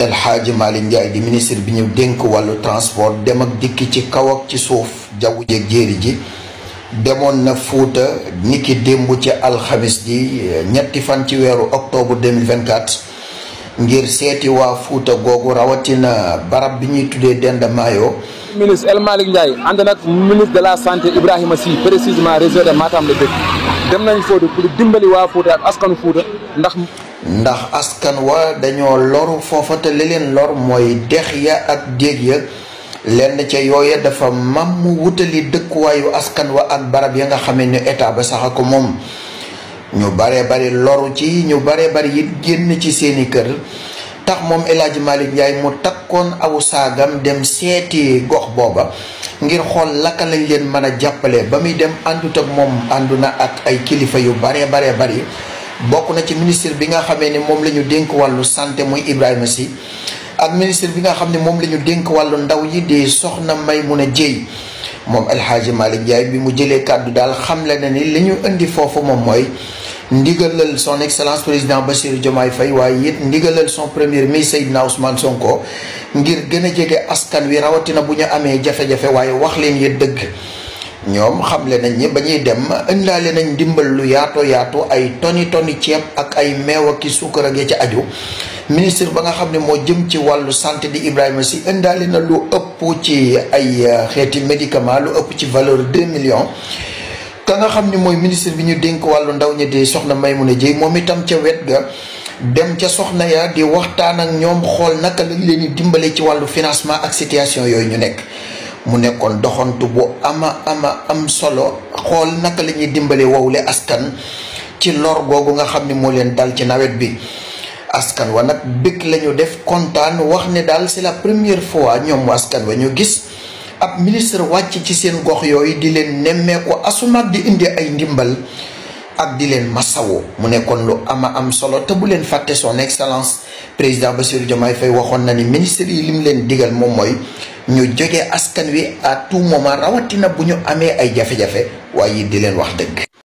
El Hadji Malick Ndiaye di ministre bi ñu dénk wàllu transport dem ak dikki ci kaw ak ci suuf jaww jeeg jéeri ji demoon na Fuuta niki démb ci alxamis ji ñetti fan ci weeru octobre 2024 ngir seeti waa Fuuta googu rawatina barab bi ñuy tuddee Denda Mayo. ministre El Malick Ndiaye ànd nag ministre de la santé Ibrahima Sy précisément région de Matam la dëkk dem nañ Fuuta pour dimbali waa Fuuta ak askanu Fuuta ndax askan wa dañoo loru foofa te li leen lor mooy dex ya ak déeg ya lenn ca yooya dafa mam mu wutali dëkkuwaayu askan wa ak barab ya nga xamee ne état ba sax ko moom ñu baree bari loru ci ñu baree bari it génn ci seeni kër tax moom El Hadji Malick Ndiaye mu takkoon aw saagam dem seeti gox booba ngir xool laka lañ leen mën a jàppale ba muy dem àndut ak moom àndu na ak ay kilifa yu baree bari bokk na ci ministre bi nga xamee ne moom la ñu dénk wàllu santé muy Ibrahima Sy ak ministre bi nga xam ne moom la ñu dénk wàllu ndaw yi di Soxna Maymuna Jéey moom El Hadji Malick Ndiaye bi mu jëlee kàddu daal xamle na ni li ñu indi foofu moom mooy ndigalal son excellence président Bassirou Diomaye Faye waaye it ndigalal son premier ministre Seydina Ousmane Sonko ngir gën a jege askan wi rawatina bu ñu amee jafe-jafe waaye wax leen yéen dëgg. ñoom xamle nañ ni ba ñuy dem indaale nañ ndimbal lu yaatu ay toni ceeb ak ay meew ak suukar ak ya ca aju ministre ba nga xam ne moo jëm ci wàllu santé di Ibrahima Sy indaale na lu ëpp ci ay xeeti médicament lu ëpp ci valeur 2 millions. ka nga xam ne mooy ministre bi ñu dénk wàllu ndaw ñi di Soxna Maymuna Jéey moom itam ca wet ga dem ca soxna ya di waxtaan ak ñoom xool naka lañ leen di dimbale ci wàllu financement ak situation yooyu ñu nekk. mu nekkoon doxantu bu am solo xool naka la ñuy dimbale wowle askan ci lor googu nga xam ne moo leen dal ci nawet bi askan wa nag bëgg lañu def kontaan wax ne daal c'est la première fois ñoom askan wa ñu gis ab ministre wàcc ci seen gox yooyu di leen nemmeeku asumaat di indi ay ndimbal ak di leen masawo mu nekkoon lu am solo te bu leen fàtte son excellence président Bassirou Diomaye Faye waxoon na ni ministre yi lim leen digal moom mooy ñu jógee askan wi à tout moment rawatina bu ñu amee ay jafe-jafe waaye di leen wax dëgg.